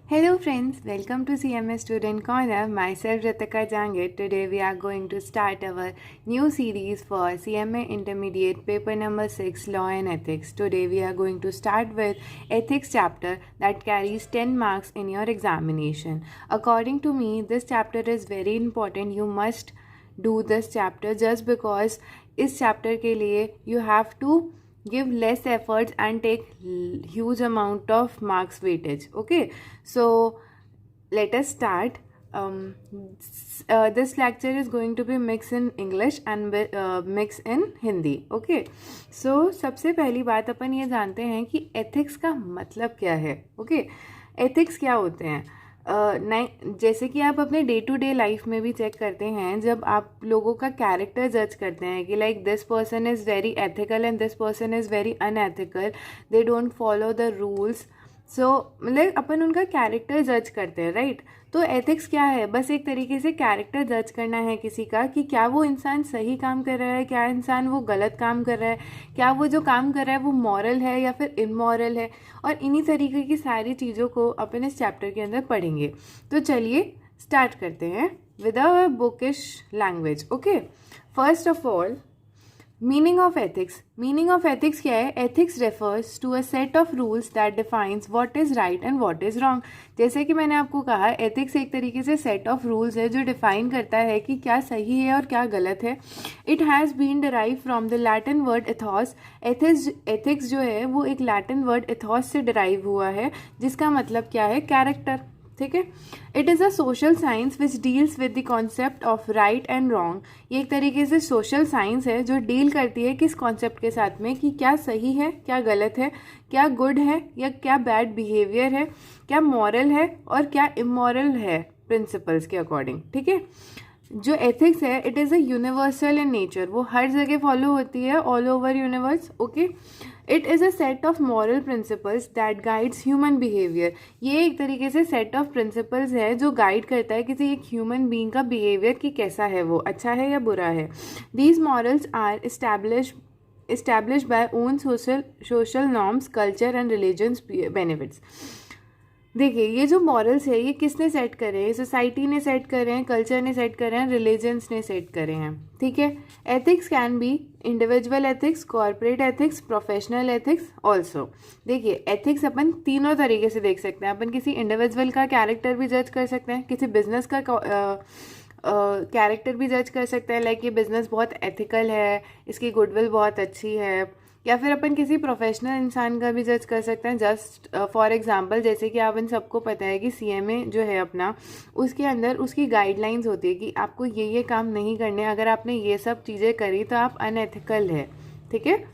Hello friends, welcome to CMS Student Corner. Myself Ritika Jangit. Today we are going to start our new series for CMA Intermediate paper number 6 Law and Ethics. Today we are going to start with Ethics chapter that carries 10 marks in your examination. According to me, this chapter is very important. You must do this chapter just because इस chapter के लिए you have to give less efforts and take huge amount of marks weightage. Okay, so let us start. This lecture is going to be mixed in English and mixed in Hindi. Okay, so सबसे पहली बात अपन ये जानते हैं कि ethics का मतलब क्या है. Okay, ethics क्या होते हैं. नहीं, जैसे कि आप अपने डे टू डे लाइफ में भी चेक करते हैं, जब आप लोगों का कैरेक्टर जज करते हैं कि like this person is very ethical and this person is very unethical, they don't follow the rules, so मतलब अपन उनका कैरेक्टर जज करते हैं, राइट. तो एथिक्स क्या है? बस एक तरीके से कैरेक्टर जज करना है किसी का कि क्या वो इंसान सही काम कर रहा है, क्या इंसान वो गलत काम कर रहा है, क्या वो जो काम कर रहा है वो मॉरल है या फिर इमॉरल है. और इन्हीं तरीके की सारी चीज़ों को अपन इस चैप्टर के अंदर पढ़ेंगे. तो चलिए स्टार्ट करते हैं with a bookish language. Okay, first of all meaning of ethics. Meaning of ethics क्या है? Ethics refers to a set of rules that defines what is right and what is wrong. जैसे कि मैंने आपको कहा, ethics एक तरीके से सेट ऑफ रूल्स है जो डिफाइन करता है कि क्या सही है और क्या गलत है. It has been derive from the Latin word ethos. Ethics जो है वो एक लैटिन वर्ड एथॉस से डिराइव हुआ है, जिसका मतलब क्या है? कैरेक्टर. ठीक है. It is a social science which deals with the concept of right and wrong. ये एक तरीके से सोशल साइंस है जो डील करती है किस कॉन्सेप्ट के साथ में कि क्या सही है, क्या गलत है, क्या गुड है या क्या बैड बिहेवियर है, क्या मॉरल है और क्या इमॉरल है प्रिंसिपल्स के अकॉर्डिंग. ठीक है. जो एथिक्स है it is a universal in nature. वो हर जगह फॉलो होती है, all over universe. Okay. It is a set of moral principles that guides human behaviour. ये एक तरीके से सेट ऑफ प्रिंसिपल्स है जो गाइड करता है किसी एक ह्यूमन बीइंग का बिहेवियर कि कैसा है, वो अच्छा है या बुरा है. These morals are established by own social norms, culture and religion's benefits. देखिए, ये जो मॉरल्स है ये किसने सेट करे हैं? सोसाइटी ने सेट करे हैं, कल्चर ने सेट करे हैं, रिलीजन्स ने सेट करे हैं. ठीक है. Ethics can be individual ethics, corporate ethics, professional ethics also. देखिए, एथिक्स अपन तीनों तरीके से देख सकते हैं. अपन किसी इंडिविजुअल का कैरेक्टर भी जज कर सकते हैं, किसी बिजनेस का कैरेक्टर भी जज कर सकते हैं, लाइक ये बिजनेस बहुत एथिकल है, इसकी गुडविल बहुत अच्छी है. या फिर अपन किसी प्रोफेशनल इंसान का भी जज कर सकते हैं. जस्ट फॉर एग्जांपल, जैसे कि आप इन सबको पता है कि सीएमए जो है अपना, उसके अंदर उसकी गाइडलाइंस होती है कि आपको ये काम नहीं करने, अगर आपने ये सब चीज़ें करी तो आप अनएथिकल है. ठीक है.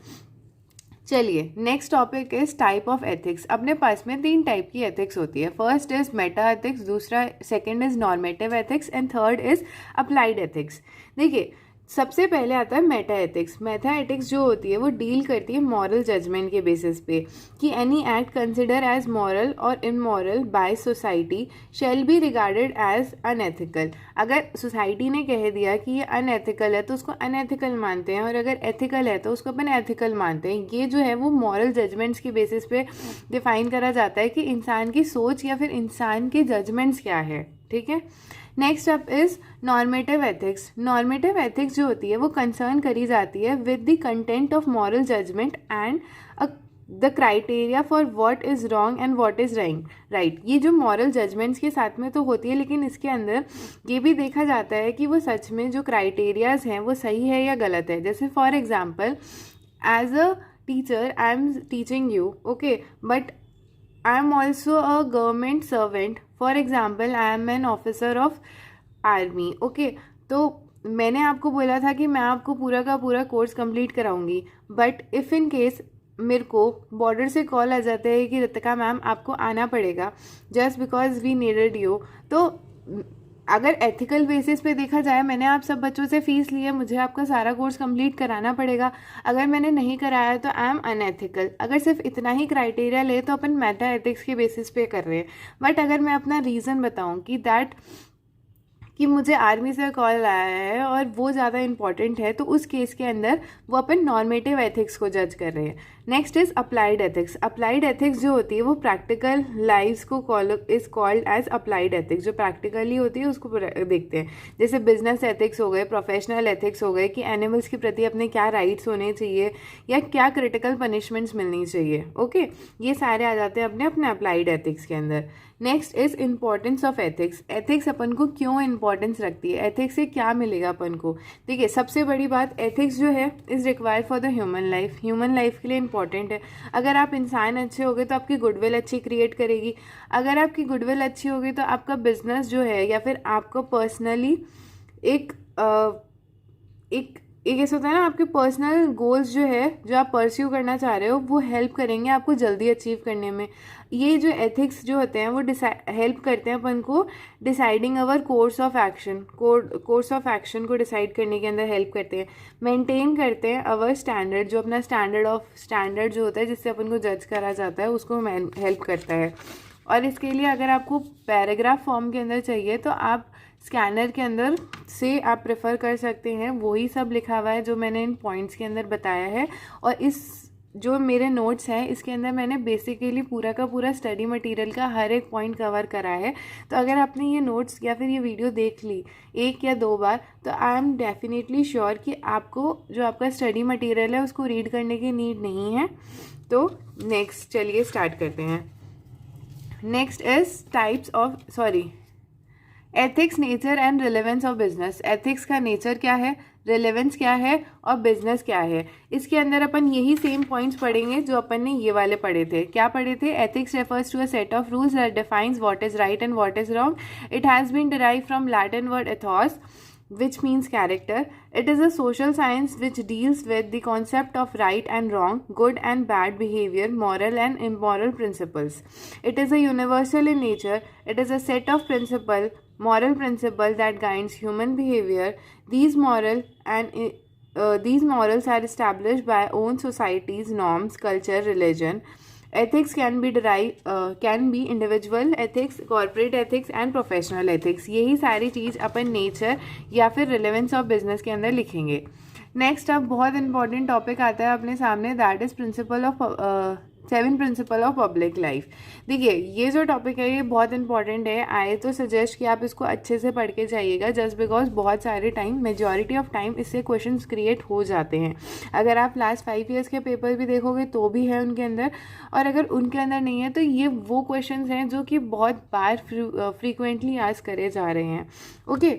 चलिए, next topic is type of ethics. अपने पास में 3 टाइप की एथिक्स होती है. फर्स्ट इज मेटा एथिक्स, दूसरा second is normative ethics and third is applied ethics. देखिए, सबसे पहले आता है मेटा एथिक्स. मेटा एथिक्स जो होती है वो डील करती है मॉरल जजमेंट के बेसिस पे कि any act consider as moral और immoral by society shall be regarded as unethical. अगर सोसाइटी ने कह दिया कि ये अनएथिकल है तो उसको अनएथिकल मानते हैं, और अगर एथिकल है तो उसको अपन एथिकल मानते हैं. ये जो है वो मॉरल जजमेंट्स के बेसिस पे डिफाइन करा जाता है कि इंसान की सोच या फिर इंसान के जजमेंट्स क्या है. ठीक है. Next up is normative ethics. Normative ethics जो होती है वो कंसर्न करी जाती है with the content of moral judgement and the criteria for what is wrong and what is right. ये जो मॉरल जजमेंट्स के साथ में तो होती है, लेकिन इसके अंदर ये भी देखा जाता है कि वो सच में जो क्राइटेरियाज हैं वो सही है या गलत है. जैसे for example, as a teacher I am teaching you, okay, but I am also a government servant. For example, I am an officer of army. Okay, तो मैंने आपको बोला था कि मैं आपको पूरा का पूरा कोर्स कंप्लीट कराऊंगी, बट इफ़ इन केस मेरे को बॉर्डर से कॉल आ जाता है कि रितिका मैम आपको आना पड़ेगा just because we needed you, तो अगर एथिकल बेसिस पे देखा जाए, मैंने आप सब बच्चों से फ़ीस ली है, मुझे आपका सारा कोर्स कंप्लीट कराना पड़ेगा. अगर मैंने नहीं कराया तो आई एम अनएथिकल. अगर सिर्फ इतना ही क्राइटेरिया ले तो अपन मेटा एथिक्स के बेसिस पे कर रहे हैं. बट अगर मैं अपना रीज़न बताऊं कि मुझे आर्मी से कॉल आया है और वो ज़्यादा इंपॉर्टेंट है, तो उस केस के अंदर वो अपन नॉर्मेटिव एथिक्स को जज कर रहे हैं. Next is applied ethics. Applied ethics जो होती है वो प्रैक्टिकल लाइव्स को is called as applied ethics. जो प्रैक्टिकली होती है उसको देखते हैं। जैसे बिजनेस एथिक्स हो गए, प्रोफेशनल एथिक्स हो गए कि एनिमल्स के प्रति अपने क्या राइट्स होने चाहिए या क्या क्रिटिकल पनिशमेंट्स मिलनी चाहिए। ओके, ये सारे आ जाते हैं अपने अपने अप्लाइड एथिक्स के अंदर। Next is importance of ethics. Ethics अपन को क्यों इंपॉर्टेंस रखती है, एथिक्स से क्या मिलेगा अपन को। देखिए, सबसे बड़ी बात, एथिक्स जो है is required for the human life. Human life के लिए इंपॉर्टेंट है। अगर आप इंसान अच्छे होगे तो आपकी गुडविल अच्छी क्रिएट करेगी। अगर आपकी गुडविल अच्छी होगी तो आपका बिजनेस जो है या फिर आपको पर्सनली एक ऐसा होता है ना, आपके पर्सनल गोल्स जो है जो आप परस्यू करना चाह रहे हो वो हेल्प करेंगे आपको जल्दी अचीव करने में। ये जो एथिक्स जो होते हैं वो हेल्प करते हैं अपन को deciding our course of action. Course of action को डिसाइड करने के अंदर हेल्प करते हैं। मेंटेन करते हैं अवर स्टैंडर्ड, जो अपना स्टैंडर्ड जो होता है जिससे अपन को जज करा जाता है उसको हेल्प करता है। और इसके लिए अगर आपको पैराग्राफ फॉर्म के अंदर चाहिए तो आप स्कैनर के अंदर से आप प्रेफर कर सकते हैं। वही सब लिखा हुआ है जो मैंने इन पॉइंट्स के अंदर बताया है। और इस जो मेरे नोट्स हैं इसके अंदर मैंने बेसिकली पूरा का पूरा स्टडी मटेरियल का हर एक पॉइंट कवर करा है। तो अगर आपने ये नोट्स या फिर ये वीडियो देख ली 1 या 2 बार तो आई एम डेफिनेटली श्योर कि आपको जो आपका स्टडी मटेरियल है उसको रीड करने की नीड नहीं है। तो नेक्स्ट चलिए स्टार्ट करते हैं। Next is ethics, nature and relevance of business. Ethics का नेचर क्या है, रिलेवेंस क्या है और बिजनेस क्या है। इसके अंदर अपन यही सेम पॉइंट्स पढ़ेंगे जो अपन ने ये वाले पढ़े थे। क्या पढ़े थे? Ethics refers to a set of rules that defines what is right and what is wrong. It has been derived from Latin word ethos which means character. It is a social science which deals with the concept of right and wrong, good and bad behavior, moral and immoral principles. It is a universal in nature. It is a set of moral principles that guides human behavior. These morals are established by own societies, norms, culture, religion. Ethics can be individual ethics, corporate ethics and professional ethics. यही सारी चीज़ अपन nature या फिर relevance of business के अंदर लिखेंगे। Next अब बहुत important topic आता है अपने सामने, that is 7 principle of public life. देखिए, ये जो टॉपिक है ये बहुत इंपॉर्टेंट है। आए तो सजेस्ट कि आप इसको अच्छे से पढ़ के जाइएगा, जस्ट बिकॉज बहुत सारे मेजॉरिटी ऑफ टाइम इससे क्वेश्चंस क्रिएट हो जाते हैं। अगर आप लास्ट 5 ईयर्स के पेपर भी देखोगे तो भी है उनके अंदर, और अगर उनके अंदर नहीं है तो ये वो क्वेश्चंस हैं जो कि बहुत बार फ्रीक्वेंटली आस्क करे जा रहे हैं। ओके,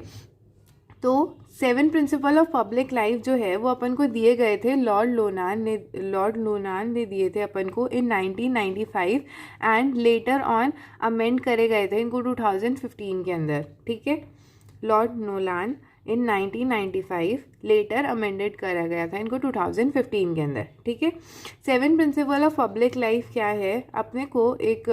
तो 7 प्रिंसिपल ऑफ पब्लिक लाइफ जो है वो अपन को दिए गए थे, लॉर्ड लोनान ने दिए थे अपन को इन 1995 एंड लेटर ऑन अमेंड करे गए थे इनको 2015 के अंदर। ठीक है, लॉर्ड लोनान इन 1995 लेटर अमेंडेड करा गया था इनको 2015 के अंदर। ठीक है, 7 प्रिंसिपल ऑफ पब्लिक लाइफ क्या है, अपने को एक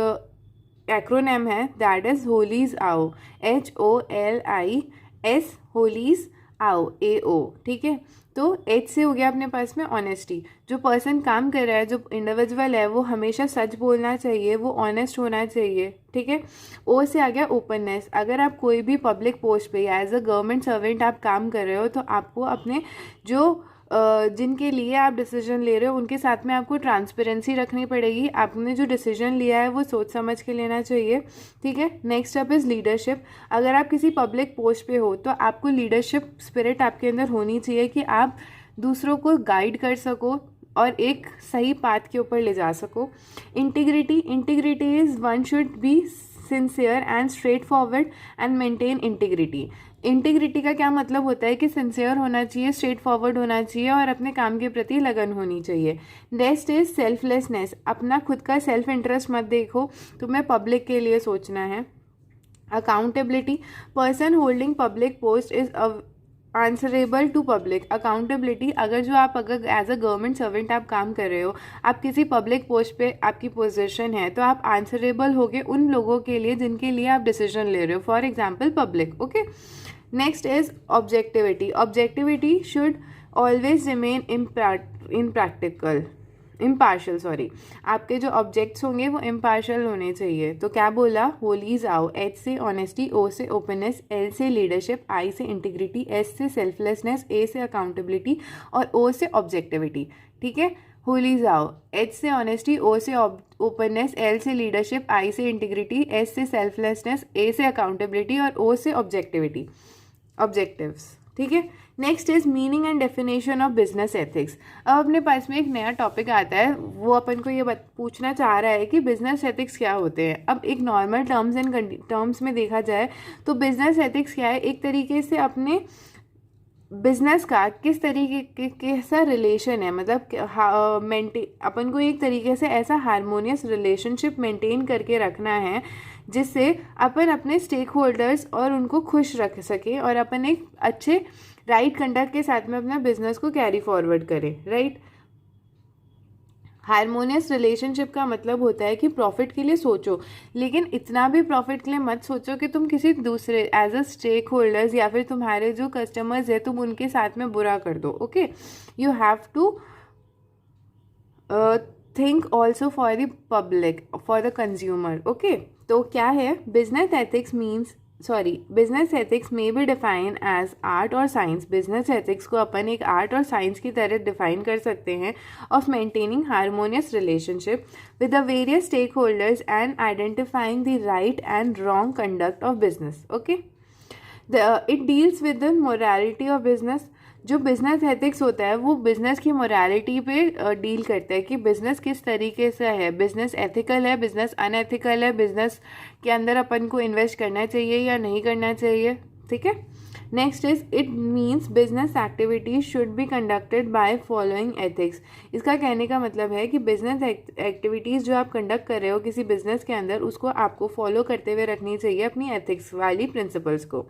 एक्रोनेम है दैट इज होलीज आओ, HOLIS, होलीज आओ, AO। ठीक है, तो H से हो गया अपने पास में ऑनेस्टी। जो पर्सन काम कर रहा है, जो इंडिविजुअल है, वो हमेशा सच बोलना चाहिए, वो ऑनेस्ट होना चाहिए। ठीक है, O से आ गया ओपननेस। अगर आप कोई भी पब्लिक पोस्ट पे या एज अ गवर्नमेंट सर्वेंट आप काम कर रहे हो तो आपको अपने जो जिनके लिए आप डिसीजन ले रहे हो उनके साथ में आपको ट्रांसपेरेंसी रखनी पड़ेगी। आपने जो डिसीजन लिया है वो सोच समझ के लेना चाहिए। ठीक है, नेक्स्ट अप इज़ लीडरशिप। अगर आप किसी पब्लिक पोस्ट पे हो तो आपको लीडरशिप स्पिरिट आपके अंदर होनी चाहिए कि आप दूसरों को गाइड कर सको और एक सही पाथ के ऊपर ले जा सको। Integrity is one should be sincere and straight forward and maintain integrity. Integrity का क्या मतलब होता है कि सिंसियर होना चाहिए, स्ट्रेट फॉरवर्ड होना चाहिए और अपने काम के प्रति लगन होनी चाहिए। Next is selflessness. अपना खुद का सेल्फ इंटरेस्ट मत देखो, तुम्हें पब्लिक के लिए सोचना है। Accountability, person holding public post is answerable to public. Accountability, अगर एज अ गवर्नमेंट सर्वेंट आप काम कर रहे हो, आप किसी पब्लिक पोस्ट पे आपकी पोजीशन है तो आप आंसरेबल होगे उन लोगों के लिए जिनके लिए आप डिसीजन ले रहे हो, for example public. Okay, next is objectivity. Objectivity should always remain impartial. आपके जो ऑब्जेक्ट्स होंगे वो इम्पार्शियल होने चाहिए। तो क्या बोला, होलीज आओ, H से ऑनेस्टी, O से ओपननेस, L से लीडरशिप, I से इंटीग्रिटी, S से सेल्फलेसनेस, A से अकाउंटेबिलिटी और O से ऑब्जेक्टिविटी। ठीक है, होली जाओ। एच से ऑनेस्टी, ओ से ओपननेस, एल से लीडरशिप, आई से इंटीग्रिटी, एस से सेल्फलेसनेस, ए से अकाउंटेबिलिटी और ओ से ऑब्जेक्टिविटी, ऑब्जेक्टिव्स। ठीक है। Next is meaning and definition of business ethics. अब अपने पास में एक नया टॉपिक आता है, वो अपन को ये पूछना चाह रहा है कि बिजनेस एथिक्स क्या होते हैं। अब एक नॉर्मल टर्म्स में देखा जाए तो बिजनेस एथिक्स क्या है, एक तरीके से अपने बिजनेस का किस तरीके कैसा रिलेशन है, मतलब अपन को एक तरीके से ऐसा हारमोनियस रिलेशनशिप मेंटेन करके रखना है जिससे अपन अपने स्टेक होल्डर्स और उनको खुश रख सकें और अपन एक अच्छे राइट कंडक्ट के साथ में अपना बिजनेस को कैरी फॉरवर्ड करें। राइट। हारमोनियस रिलेशनशिप का मतलब होता है कि प्रॉफिट के लिए सोचो, लेकिन इतना भी प्रॉफिट के लिए मत सोचो कि तुम किसी दूसरे एज अ स्टेक होल्डर्स या फिर तुम्हारे जो कस्टमर्स है तुम उनके साथ में बुरा कर दो। Okay, you have to think also for the public, for the consumer. Okay, तो क्या है business ethics means business ethics में बी डिफाइन एज आर्ट और साइंस। बिजनेस एथिक्स को अपन एक आर्ट और साइंस की तरह डिफाइन कर सकते हैं of maintaining harmonious relationship with the various stakeholders and identifying the right and wrong conduct of business. Okay, it deals with the morality of business. जो बिजनेस एथिक्स होता है वो बिजनेस की मोरालिटी पे डील करता है कि बिजनेस किस तरीके से है, बिजनेस एथिकल है, बिजनेस अनएथिकल है, बिजनेस के अंदर अपन को इन्वेस्ट करना चाहिए या नहीं करना चाहिए। ठीक है। Next is it means business activities should be conducted by following ethics. इसका कहने का मतलब है कि बिजनेस एक्टिविटीज़ जो आप कंडक्ट कर रहे हो किसी बिजनेस के अंदर उसको आपको फॉलो करते हुए रखनी चाहिए अपनी एथिक्स वाली प्रिंसिपल्स को।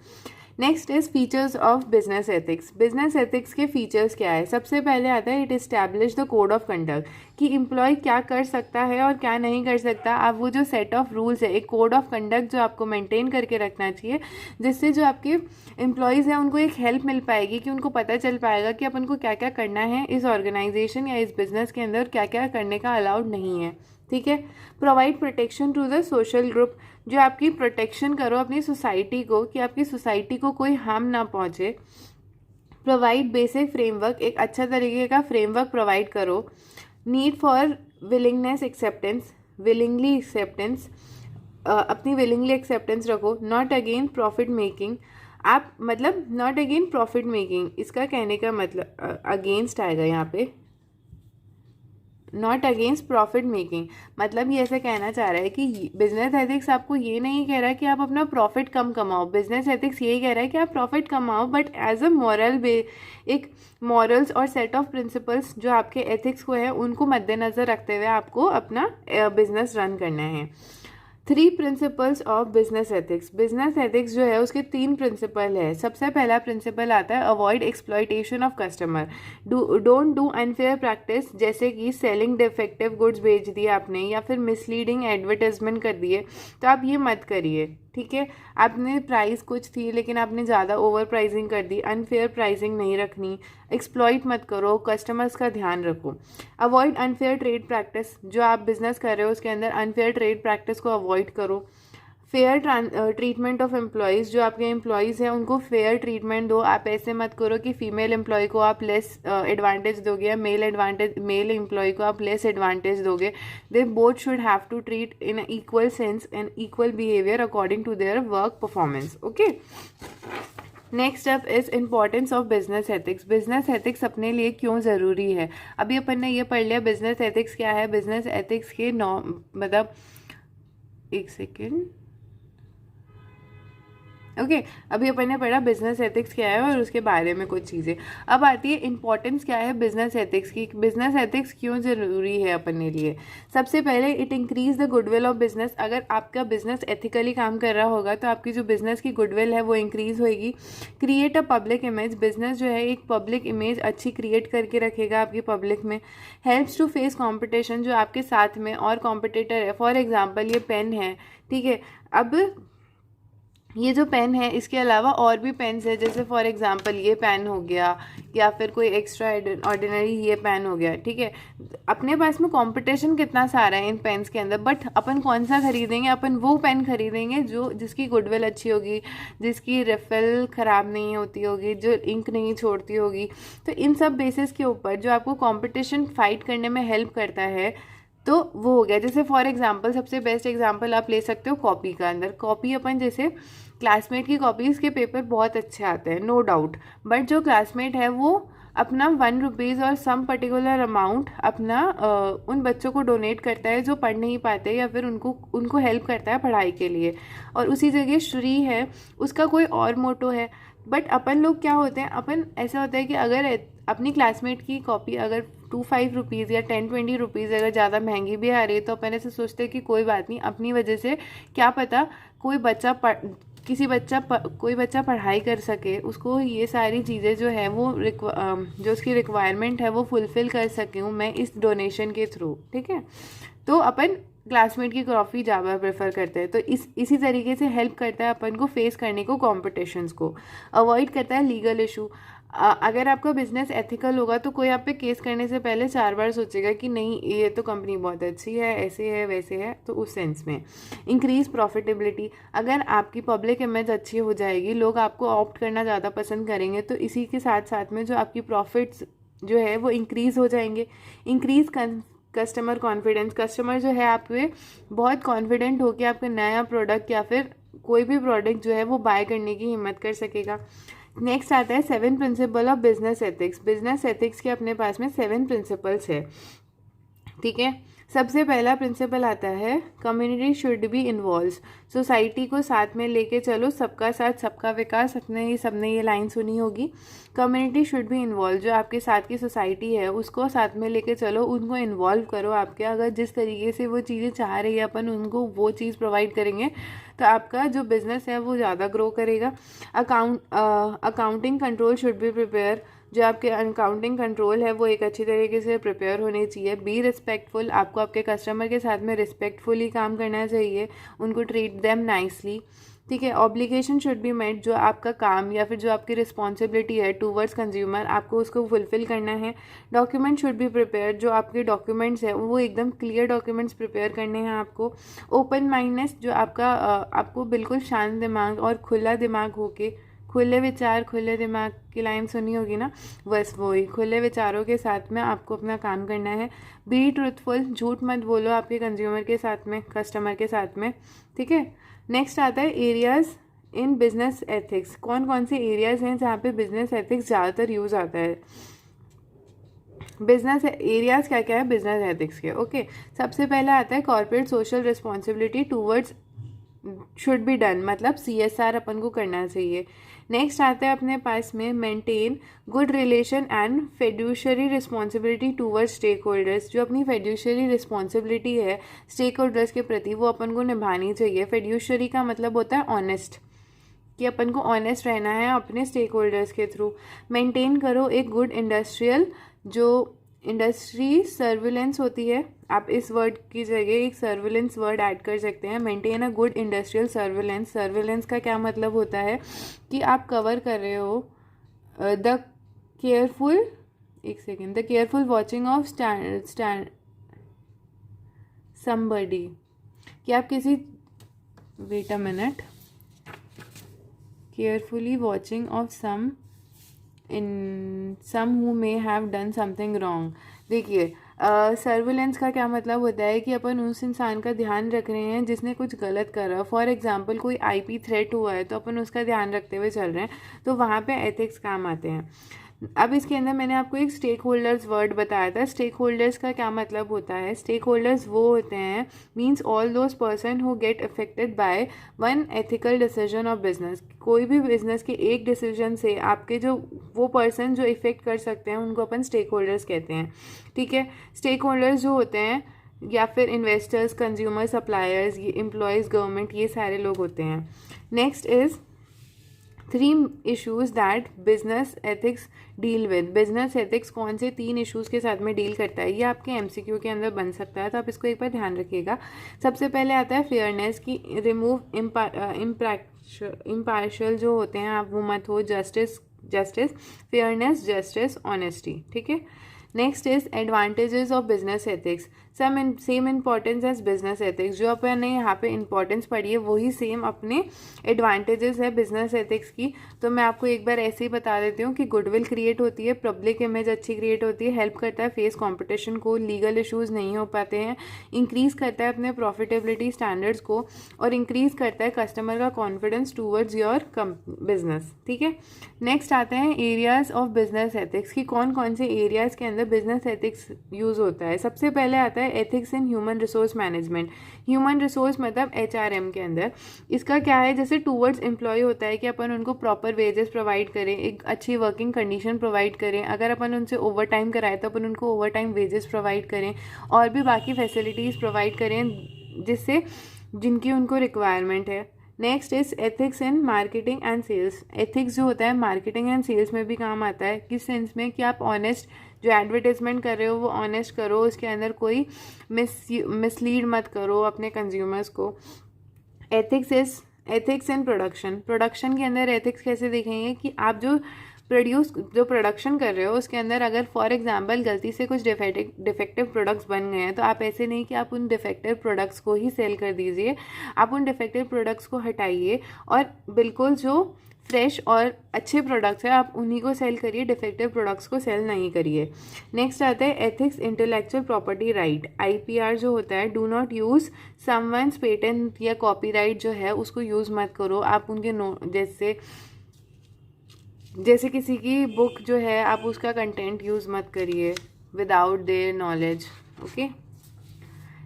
Next is features of business ethics. Business ethics के फीचर्स क्या है, सबसे पहले आता है it establish the code of conduct, कि एम्प्लॉय क्या कर सकता है और क्या नहीं कर सकता। आप वो जो सेट ऑफ रूल्स है, एक कोड ऑफ कंडक्ट जो आपको मेंटेन करके रखना चाहिए, जिससे जो आपके एम्प्लॉयज़ हैं उनको एक हेल्प मिल पाएगी कि उनको पता चल पाएगा कि अपन को क्या क्या करना है इस ऑर्गेनाइजेशन या इस बिजनेस के अंदर, क्या क्या करने का अलाउड नहीं है। ठीक है। Provide protection to the social group, जो आपकी प्रोटेक्शन करो अपनी सोसाइटी को कि आपकी सोसाइटी को कोई हार्म ना पहुंचे। प्रोवाइड बेसिक फ्रेमवर्क, एक अच्छा तरीके का फ्रेमवर्क प्रोवाइड करो। Need for willingness acceptance, willingly acceptance, अपनी विलिंगली एक्सेप्टेंस रखो। नॉट अगेन प्रॉफिट मेकिंग, आप मतलब नॉट अगेन प्रॉफिट मेकिंग, इसका कहने का मतलब अगेंस्ट आएगा यहाँ पे, नॉट अगेंस्ट प्रॉफिट मेकिंग। मतलब ये ऐसे कहना चाह रहा है कि बिजनेस एथिक्स आपको ये नहीं कह रहा है कि आप अपना प्रॉफिट कम कमाओ, बिजनेस एथिक्स यही कह रहा है कि आप प्रॉफिट कमाओ बट एज अ मॉरल एक मॉरल्स और सेट ऑफ प्रिंसिपल्स जो आपके एथिक्स को है उनको मद्देनज़र रखते हुए आपको अपना बिजनेस रन करना है। 3 principles of business ethics. Business ethics जो है उसके 3 प्रिंसिपल है। सबसे पहला प्रिंसिपल आता है avoid exploitation of customer, don't do unfair practice, जैसे कि सेलिंग डिफेक्टिव गुड्स बेच दिए आपने या फिर मिसलीडिंग एडवर्टाइजमेंट कर दिए, तो आप ये मत करिए। ठीक है। आपने प्राइस कुछ थी लेकिन आपने ज़्यादा ओवर प्राइसिंग कर दी, अनफेयर प्राइसिंग नहीं रखनी, एक्सप्लॉइट मत करो, कस्टमर्स का ध्यान रखो। अवॉइड अनफेयर ट्रेड प्रैक्टिस, जो आप बिजनेस कर रहे हो उसके अंदर अनफेयर ट्रेड प्रैक्टिस को अवॉइड करो। फेयर ट्रीटमेंट ऑफ एम्प्लॉयज़, जो आपके एम्प्लॉयज़ हैं उनको फेयर ट्रीटमेंट दो। आप ऐसे मत करो कि फीमेल एम्प्लॉय को आप लेस एडवांटेज दोगे या मेल एम्प्लॉय को आप लेस एडवांटेज दोगे। They both should have to treat in equal sense and equal behaviour according to their work performance. Okay. Next up is importance of business ethics. Business ethics अपने लिए क्यों ज़रूरी है। अभी अपन ने ये पढ़ लिया बिजनेस एथिक्स क्या है, बिजनेस एथिक्स के मतलब एक सेकेंड, ओके अभी अपन ने पढ़ा बिजनेस एथिक्स क्या है और उसके बारे में कुछ चीज़ें। अब आती है इंपॉर्टेंस क्या है बिजनेस एथिक्स की, बिजनेस एथिक्स क्यों ज़रूरी है अपने लिए। सबसे पहले it increase the goodwill of business. अगर आपका बिजनेस एथिकली काम कर रहा होगा तो आपकी जो बिजनेस की गुडविल है वो इंक्रीज होएगी। Create a public image, business जो है एक पब्लिक इमेज अच्छी क्रिएट करके रखेगा आपकी पब्लिक में। हेल्प्स टू फेस कॉम्पिटिशन, जो आपके साथ में और कॉम्पिटिटर है, फॉर एग्जाम्पल ये पेन है, ठीक है, अब ये जो पेन है इसके अलावा और भी पेन्स है, जैसे फॉर एग्जांपल ये पेन हो गया या फिर कोई एक्स्ट्रा ऑर्डिनरी ये पेन हो गया, ठीक है। अपने पास में कंपटीशन कितना सारा है इन पेन्स के अंदर, बट अपन कौन सा खरीदेंगे? अपन वो पेन खरीदेंगे जो जिसकी गुडविल अच्छी होगी, जिसकी रिफिल ख़राब नहीं होती होगी, जो इंक नहीं छोड़ती होगी। तो इन सब बेसिस के ऊपर जो आपको कंपटीशन फाइट करने में हेल्प करता है, तो वो हो गया। जैसे फॉर एग्जांपल सबसे बेस्ट एग्जांपल आप ले सकते हो कॉपी का। अंदर कॉपी अपन जैसे क्लासमेट की कॉपीज़ के पेपर बहुत अच्छे आते हैं, नो डाउट, बट जो क्लासमेट है वो अपना 1 रुपीज़ और सम पर्टिकुलर अमाउंट अपना उन बच्चों को डोनेट करता है जो पढ़ नहीं पाते, या फिर उनको हेल्प करता है पढ़ाई के लिए। और उसी जगह श्री है, उसका कोई और मोटो है। बट अपन लोग क्या होते हैं, अपन ऐसा होता है कि अगर अपनी क्लासमेट की कॉपी अगर 2-5 रुपीज़ या 10-20 रुपीज़ अगर ज़्यादा महंगी भी आ रही है, तो अपन ऐसे सोचते हैं कि कोई बात नहीं, अपनी वजह से क्या पता कोई बच्चा पढ़ाई कर सके, उसको ये सारी चीज़ें जो है वो जो उसकी रिक्वायरमेंट है वो फुलफ़िल कर सकूँ मैं इस डोनेशन के थ्रू, ठीक है। तो अपन क्लासमेट की कॉफ़ी ज़्यादा प्रेफर करते हैं। तो इसी तरीके से हेल्प करता है अपन को फेस करने को कॉम्पिटिशन्स को, अवॉइड करता है लीगल इशू। अगर आपका बिजनेस एथिकल होगा तो कोई आप पे केस करने से पहले 4 बार सोचेगा कि नहीं ये तो कंपनी बहुत अच्छी है, ऐसे है वैसे है। तो उस सेंस में इंक्रीज प्रॉफिटेबिलिटी, अगर आपकी पब्लिक इमेज अच्छी हो जाएगी, लोग आपको ऑप्ट करना ज़्यादा पसंद करेंगे, तो इसी के साथ साथ में जो आपकी प्रॉफिट्स जो है वो इंक्रीज हो जाएंगे। इंक्रीज कस्टमर कॉन्फिडेंस, कस्टमर जो है आप पे बहुत कॉन्फिडेंट होकर आपका नया प्रोडक्ट या फिर कोई भी प्रोडक्ट जो है वो बाय करने की हिम्मत कर सकेगा। नेक्स्ट आता है 7 principle of business ethics. Business ethics के अपने पास में 7 प्रिंसिपल्स है, ठीक है। सबसे पहला प्रिंसिपल आता है community should be involve. Society को साथ में लेके चलो, सबका साथ सबका विकास। सबने ये लाइन सुनी होगी, कम्युनिटी शुड बी इन्वॉल्व। जो आपके साथ की सोसाइटी है उसको साथ में लेके चलो, उनको इन्वॉल्व करो आपके। अगर जिस तरीके से वो चीज़ें चाह रही है अपन उनको वो चीज़ प्रोवाइड करेंगे तो आपका जो बिज़नेस है वो ज़्यादा ग्रो करेगा। Accounting control should be prepare. जो आपके अकाउंटिंग कंट्रोल है वो एक अच्छी तरीके से प्रिपेयर होने चाहिए। बी रिस्पेक्टफुल, आपको आपके कस्टमर के साथ में रिस्पेक्टफुली काम करना चाहिए, उनको ट्रीट देम नाइसली, ठीक है। ऑब्लिगेशन शुड बी मेट, जो आपका काम या फिर जो आपकी रिस्पॉन्सिबिलिटी है टूवर्ड्स कंज्यूमर, आपको उसको फुलफिल करना है। डॉक्यूमेंट शुड बी प्रिपेयर, जो आपके डॉक्यूमेंट्स है वो एकदम क्लियर डॉक्यूमेंट्स प्रिपेयर करने हैं आपको। ओपन माइंडनेस, जो आपको बिल्कुल शांत दिमाग और खुला दिमाग होके, खुले विचार खुले दिमाग की लाइन सुनी होगी ना, बस वही, खुले विचारों के साथ में आपको अपना काम करना है। बी ट्रूथफुल, झूठ मत बोलो आपके कंज्यूमर के साथ में, कस्टमर के साथ में, ठीक है। नेक्स्ट आता है एरियाज इन बिजनेस एथिक्स। कौन कौन से एरियाज हैं जहाँ पे बिजनेस एथिक्स ज़्यादातर यूज़ आता है? बिजनेस एरियाज क्या क्या है बिजनेस एथिक्स के? ओके, सबसे पहला आता है corporate social responsibility towards should be done, मतलब CSR अपन को करना चाहिए। नेक्स्ट आता है अपने पास में maintain good relation and fiduciary responsibility towards stakeholders. जो अपनी फेड्यूशरी रिस्पॉन्सिबिलिटी है स्टेक होल्डर्स के प्रति वो अपन को निभानी चाहिए। फेड्यूशरी का मतलब होता है ऑनेस्ट, कि अपन को ऑनेस्ट रहना है अपने स्टेक होल्डर्स के थ्रू। मेंटेन करो एक गुड इंडस्ट्रियल, जो इंडस्ट्री सर्विलेंस होती है, आप इस वर्ड की जगह एक सर्विलेंस वर्ड ऐड कर सकते हैं। Maintain a good industrial surveillance. Surveillance का क्या मतलब होता है कि आप कवर कर रहे हो द केयरफुल, एक second, the careful watching of somebody, कि आप किसी, wait a minute, carefully watching of some who may have done something wrong। देखिए सर्विलेंस का क्या मतलब होता है कि अपन उस इंसान का ध्यान रख रहे हैं जिसने कुछ गलत करा। फॉर एग्जांपल कोई IP थ्रेट हुआ है तो अपन उसका ध्यान रखते हुए चल रहे हैं, तो वहाँ पे एथिक्स काम आते हैं। अब इसके अंदर मैंने आपको एक स्टेक होल्डर्स वर्ड बताया था। स्टेक होल्डर्स का क्या मतलब होता है? स्टेक होल्डर्स वो होते हैं, means all those person who get affected by one ethical decision of business. कोई भी बिजनेस के एक डिसीजन से आपके जो वो पर्सन जो इफेक्ट कर सकते हैं उनको अपन स्टेक होल्डर्स कहते हैं, ठीक है। स्टेक होल्डर्स जो होते हैं या फिर इन्वेस्टर्स, कंज्यूमर, सप्लायर्स, ये एम्प्लॉयज़, गवर्नमेंट, ये सारे लोग होते हैं। Next is 3 issues that business ethics deal with. Business ethics कौन से 3 इश्यूज़ के साथ में डील करता है, ये आपके MCQ के अंदर बन सकता है, तो आप इसको एक बार ध्यान रखिएगा। सबसे पहले आता है फेयरनेस की, रिमूव इम्पार्शियल जो होते हैं आप वो मत हो, जस्टिस फेयरनेस, जस्टिस, ऑनेस्टी, ठीक है। Next is advantages of business ethics, same importance as business ethics. जो अपन ने यहाँ पे इंपॉर्टेंस पढ़ी है वही सेम अपने एडवांटेजेस है बिजनेस एथिक्स की। तो मैं आपको एक बार ऐसे ही बता देती हूँ कि गुडविल क्रिएट होती है, पब्लिक इमेज अच्छी क्रिएट होती है, हेल्प करता है फेस कंपटीशन को, लीगल इश्यूज नहीं हो पाते हैं, इंक्रीज करता है अपने प्रॉफिटेबिलिटी स्टैंडर्ड्स को, और इंक्रीज करता है कस्टमर का कॉन्फिडेंस टूवर्ड्स योर बिजनेस, ठीक है। नेक्स्ट आते हैं एरियाज ऑफ बिजनेस एथिक्स की, कौन कौन से एरियाज के अंदर बिजनेस एथिक्स यूज होता है। सबसे पहले आता है ethics in human resource management. Human resource मतलब HRM के अंदर इसका क्या है, जैसे टूवर्ड्स एम्प्लॉय होता है कि अपन उनको प्रॉपर वेजेस प्रोवाइड करें, एक अच्छी वर्किंग कंडीशन प्रोवाइड करें, अगर अपन उनसे ओवर टाइम कराए तो अपन उनको ओवर टाइम वेजेस प्रोवाइड करें, और भी बाकी फैसिलिटीज़ प्रोवाइड करें जिससे जिनकी उनको रिक्वायरमेंट है। Next is ethics in marketing and sales. Ethics जो होता है मार्केटिंग एंड सेल्स में भी काम आता है, किस सेंस में कि आप ऑनेस्ट जो एडवर्टाइजमेंट कर रहे हो वो ऑनेस्ट करो, उसके अंदर कोई मिसलीड मत करो अपने कंज्यूमर्स को। एथिक्स इन प्रोडक्शन के अंदर एथिक्स कैसे देखेंगे कि आप जो प्रोडक्शन कर रहे हो उसके अंदर अगर फॉर एग्जांपल गलती से कुछ डिफेक्टिव प्रोडक्ट्स बन गए हैं तो आप ऐसे नहीं कि आप उन डिफेक्टिव प्रोडक्ट्स को ही सेल कर दीजिए, आप उन डिफेक्टिव प्रोडक्ट्स को हटाइए और बिल्कुल जो फ्रेश और अच्छे प्रोडक्ट्स हैं आप उन्हीं को सेल करिए, डिफेक्टिव प्रोडक्ट्स को सेल नहीं करिए। नेक्स्ट आता है ethics intellectual property right, IPR जो होता है, do not use someone's patent या कॉपीराइट जो है उसको यूज़ मत करो। आप उनके जैसे किसी की बुक जो है आप उसका कंटेंट यूज़ मत करिए without their knowledge, okay.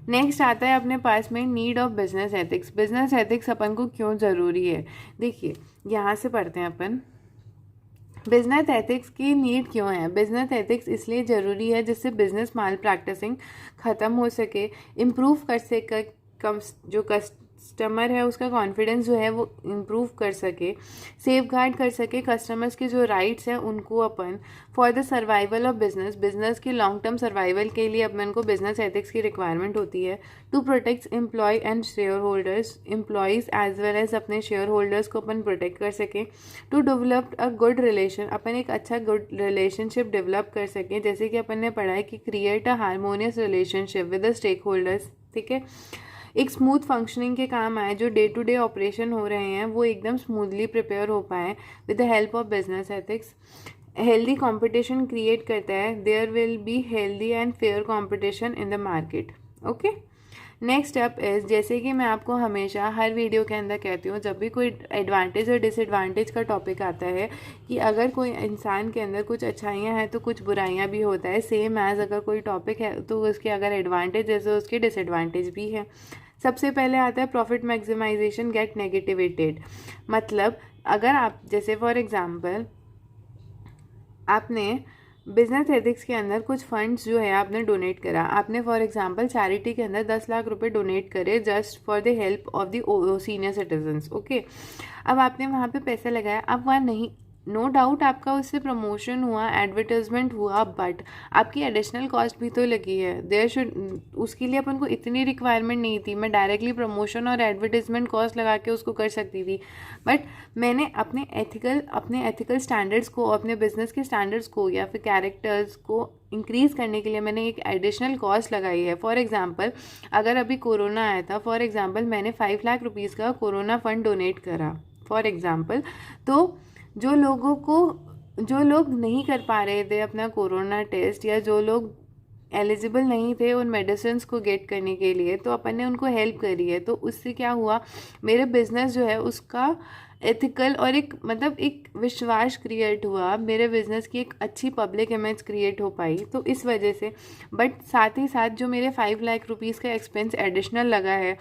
Next आता है अपने पास में need of business ethics. Business ethics अपन को क्यों ज़रूरी है, देखिए यहाँ से पढ़ते हैं अपन। बिजनेस एथिक्स की नीड क्यों है, बिजनेस एथिक्स इसलिए ज़रूरी है जिससे बिजनेस माल प्रैक्टिसिंग ख़त्म हो सके, इम्प्रूव कर सके, जो कस्टमर है उसका कॉन्फिडेंस जो है वो इम्प्रूव कर सके, सेफ गार्ड कर सके कस्टमर्स के जो राइट्स हैं उनको अपन, for the survival of business की लॉन्ग टर्म सर्वाइवल के लिए अपन को बिजनेस एथिक्स की रिक्वायरमेंट होती है। To protect employee and shareholders, employees as well as अपने शेयर होल्डर्स को अपन प्रोटेक्ट कर सकें। To develop a good relation, अपन एक अच्छा गुड रिलेशनशिप डेवलप कर सकें, जैसे कि अपन ने पढ़ा है कि create a harmonious relationship with the stakeholders, ठीक है। एक स्मूथ फंक्शनिंग के काम आए, जो डे टू डे ऑपरेशन हो रहे हैं वो एकदम स्मूथली प्रिपेयर हो पाए with the help of business ethics. Healthy competition create करता है, there will be healthy and fair competition in the market, okay. Next step is, जैसे कि मैं आपको हमेशा हर वीडियो के अंदर कहती हूँ, जब भी कोई एडवांटेज और डिसएडवांटेज का टॉपिक आता है कि अगर कोई इंसान के अंदर कुछ अच्छाइयाँ हैं तो कुछ बुराइयाँ भी होता है, सेम एज अगर कोई टॉपिक है तो उसके अगर एडवांटेज है तो उसके डिसएडवांटेज भी है। सबसे पहले आता है प्रॉफिट मैक्सिमाइजेशन गेट नेगेटिवेटेड, मतलब अगर आप जैसे फॉर एग्जांपल आपने बिजनेस एथिक्स के अंदर कुछ फंड्स जो है आपने डोनेट करा, आपने फॉर एग्जांपल चैरिटी के अंदर 10 लाख रुपए डोनेट करे just for the help of the senior citizens, okay. अब आपने वहाँ पे पैसा लगाया, अब वहाँ नहीं, नो डाउट आपका उससे प्रमोशन हुआ, एडवर्टाइजमेंट हुआ, बट आपकी एडिशनल कॉस्ट भी तो लगी है। देयर शुड, उसके लिए अपन को इतनी रिक्वायरमेंट नहीं थी, मैं डायरेक्टली प्रमोशन और एडवर्टाइजमेंट कॉस्ट लगा के उसको कर सकती थी, बट मैंने अपने एथिकल स्टैंडर्ड्स को, अपने बिजनेस के स्टैंडर्ड्स को या फिर कैरेक्टर्स को इंक्रीज़ करने के लिए मैंने एक एडिशनल कॉस्ट लगाई है। फॉर एग्जांपल अगर अभी कोरोना आया था, फॉर एग्जांपल मैंने 5 लाख रुपीज़ का कोरोना फंड डोनेट करा फॉर एग्जांपल, तो जो लोग नहीं कर पा रहे थे अपना कोरोना टेस्ट, या जो लोग एलिजिबल नहीं थे उन मेडिसिन को गेट करने के लिए, तो अपन ने उनको हेल्प करी है। तो उससे क्या हुआ, मेरे बिजनेस जो है उसका एथिकल और एक मतलब एक विश्वास क्रिएट हुआ, मेरे बिजनेस की एक अच्छी पब्लिक इमेज क्रिएट हो पाई, तो इस वजह से। बट साथ ही साथ जो मेरे 5 लाख रुपीज़ का एक्सपेंस एडिशनल लगा है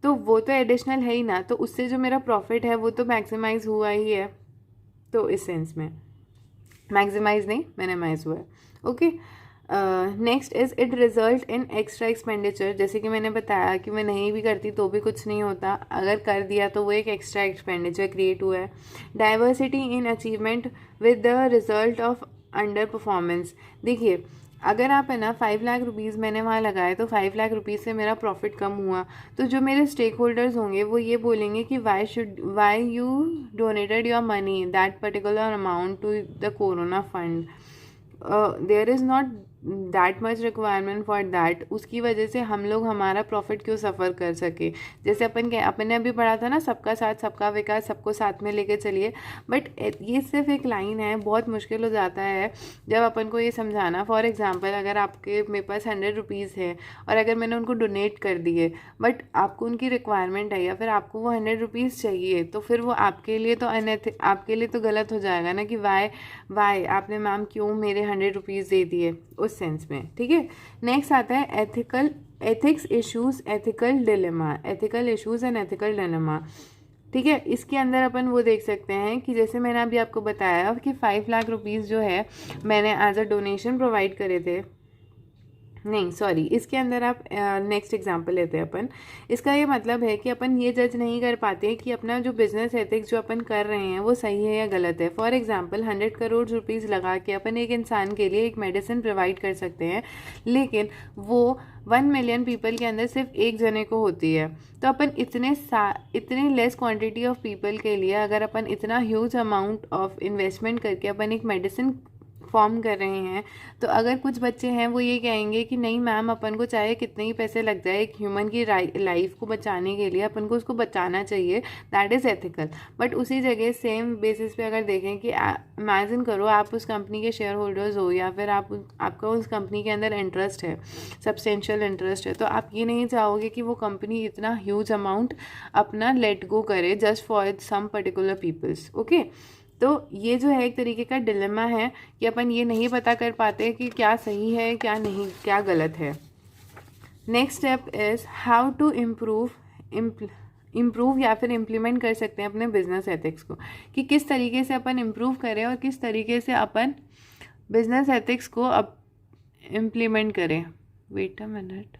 तो वो तो एडिशनल है ही ना, तो उससे जो मेरा प्रॉफिट है वो तो मैक्सिमाइज हुआ ही है। तो इस सेंस में मैक्सिमाइज नहीं, मिनिमाइज हुआ है, okay. Next is it result in extra expenditure, जैसे कि मैंने बताया कि मैं नहीं भी करती तो भी कुछ नहीं होता, अगर कर दिया तो वो एक एक्स्ट्रा एक्सपेंडिचर क्रिएट हुआ है. Diversity in achievement with the result of under performance. देखिए, अगर आप है ना 5 लाख रुपीज़ मैंने वहाँ लगाए तो 5 लाख रुपीज़ से मेरा प्रॉफिट कम हुआ, तो जो मेरे स्टेक होल्डर्स होंगे वो ये बोलेंगे कि why you donated your money that particular amount to the corona fund, there is not that much requirement for that. उसकी वजह से हम लोग हमारा प्रॉफिट क्यों सफ़र कर सके. जैसे अपन ने अभी पढ़ा था ना, सबका साथ सबका विकास, सबको साथ में लेके चलिए. बट ये सिर्फ एक लाइन है, बहुत मुश्किल हो जाता है जब अपन को ये समझाना. फॉर एग्जांपल, अगर आपके मेरे पास 100 रुपीज़ है और अगर मैंने उनको डोनेट कर दिए, बट आपको उनकी रिक्वायरमेंट है या फिर आपको वो 100 रुपीज़ चाहिए, तो फिर वो आपके लिए तो आपके लिए तो गलत हो जाएगा ना कि वाई आपने मैम क्यों मेरे 100 रुपीज़ दे दिए, उस सेंस में. ठीक है. नेक्स्ट आता है ethics issues ethical dilemma. Ethical issues and ethical dilemma. ठीक है. इसके अंदर अपन वो देख सकते हैं कि जैसे मैंने अभी आपको बताया कि 5 लाख रुपीज़ जो है मैंने एज अ डोनेशन प्रोवाइड करे थे. नहीं सॉरी, इसके अंदर आप नेक्स्ट एग्जांपल लेते हैं अपन. इसका ये मतलब है कि अपन ये जज नहीं कर पाते कि अपना जो बिजनेस एथिक्स जो अपन कर रहे हैं वो सही है या गलत है. फॉर एग्जांपल 100 करोड़ रुपीज़ लगा के अपन एक इंसान के लिए एक मेडिसिन प्रोवाइड कर सकते हैं, लेकिन वो 1 मिलियन पीपल के अंदर सिर्फ एक जने को होती है. तो अपन इतने लेस क्वांटिटी ऑफ पीपल के लिए अगर अपन इतना ह्यूज अमाउंट ऑफ इन्वेस्टमेंट करके अपन एक मेडिसिन फॉर्म कर रहे हैं, तो अगर कुछ बच्चे हैं वो ये कहेंगे कि नहीं मैम, अपन को चाहे कितने ही पैसे लग जाए एक ह्यूमन की लाइफ को बचाने के लिए, अपन को उसको बचाना चाहिए, दैट इज़ एथिकल. बट उसी जगह सेम बेसिस पे अगर देखें कि इमेजिन करो आप उस कंपनी के शेयर होल्डर्स हो या फिर आपका उस कंपनी के अंदर इंटरेस्ट है, सब्सटेंशियल इंटरेस्ट है, तो आप ये नहीं चाहोगे कि वो कंपनी इतना ह्यूज अमाउंट अपना लेट गो करे just for some particular peoples. Okay. तो ये जो है एक तरीके का डिलेमा है कि अपन ये नहीं पता कर पाते कि क्या सही है क्या नहीं, क्या गलत है. Next step is how to improve या फिर इम्प्लीमेंट कर सकते हैं अपने बिजनेस एथिक्स को, कि किस तरीके से अपन इम्प्रूव करें और किस तरीके से अपन बिजनेस एथिक्स को अब इम्प्लीमेंट करें. Wait a minute,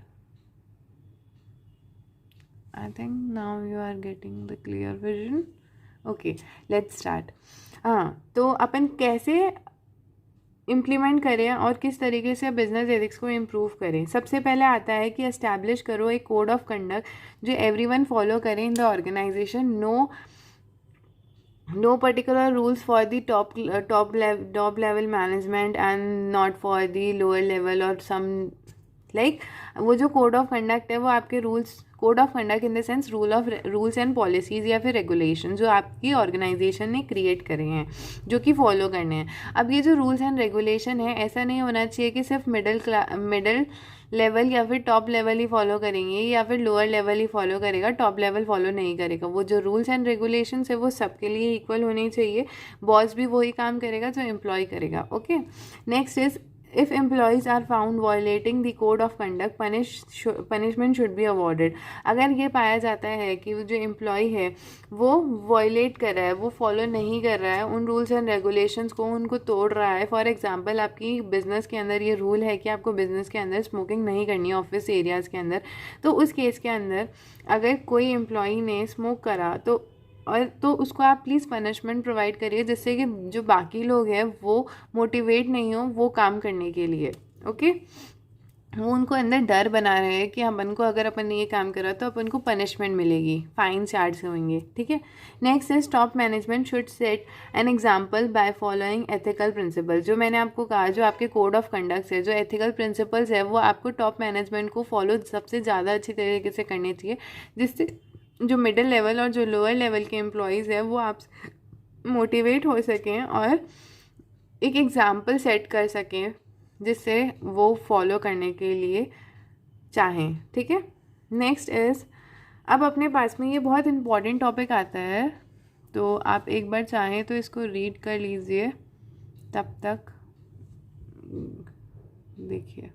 I think now you are getting the clear vision. Okay, let's start. हाँ, तो अपन कैसे इम्प्लीमेंट करें और किस तरीके से बिजनेस एथिक्स को इम्प्रूव करें. सबसे पहले आता है कि एस्टैब्लिश करो एक कोड ऑफ कंडक्ट जो एवरीवन फॉलो करें in the organisation. No particular rules for the top level management and not for the lower level और सम लाइक वो जो कोड ऑफ कंडक्ट है वो आपके code of conduct in the sense rules and policies या फिर regulation जो आपकी ऑर्गेनाइजेशन ने क्रिएट करे हैं जो कि फॉलो करने हैं. अब ये जो रूल्स एंड रेगुलेशन है, ऐसा नहीं होना चाहिए कि सिर्फ मिडिल लेवल या फिर टॉप लेवल ही फॉलो करेंगे या फिर लोअर लेवल ही फॉलो करेगा, टॉप लेवल फॉलो नहीं करेगा. वो जो रूल्स एंड रेगुलेशन है वो सबके लिए इक्वल होने चाहिए. बॉस भी वही काम करेगा जो एम्प्लॉय करेगा. Okay. Next is if employees are found violating the code of conduct, punishment should be awarded. अगर ये पाया जाता है कि जो एम्प्लॉय है वो वायलेट कर रहा है, वो फॉलो नहीं कर रहा है उन रूल्स एंड रेगुलेशंस को, उनको तोड़ रहा है. फॉर एग्जांपल, आपकी बिजनेस के अंदर ये रूल है कि आपको बिजनेस के अंदर स्मोकिंग नहीं करनी है ऑफिस एरियाज़ के अंदर, तो उस केस के अंदर अगर कोई एम्प्लॉय ने स्मोक करा तो उसको आप प्लीज़ पनिशमेंट प्रोवाइड करिए जिससे कि जो बाकी लोग हैं वो मोटिवेट नहीं हो वो काम करने के लिए. ओके. वो उनको अंदर डर बना रहे हैं कि अपन को अगर अपन ने ये काम करा तो अपन को पनिशमेंट मिलेगी, फाइन चार्ज होंगे. ठीक है. Next is top management should set an example by following ethical principle. जो मैंने आपको कहा, जो आपके कोड ऑफ कंडक्ट है, जो एथिकल प्रिंसिपल्स है, वो आपको टॉप मैनेजमेंट को फॉलो सबसे ज़्यादा अच्छी तरीके से करने चाहिए, जिससे जो मिडिल लेवल और जो लोअर लेवल के एम्प्लॉयज़ हैं वो आप मोटिवेट हो सकें और एक एग्ज़ाम्पल सेट कर सकें जिससे वो फॉलो करने के लिए चाहें. ठीक है. नेक्स्ट इज़, अब अपने पास में ये बहुत इम्पॉर्टेंट टॉपिक आता है, तो आप एक बार चाहें तो इसको रीड कर लीजिए, तब तक देखिए.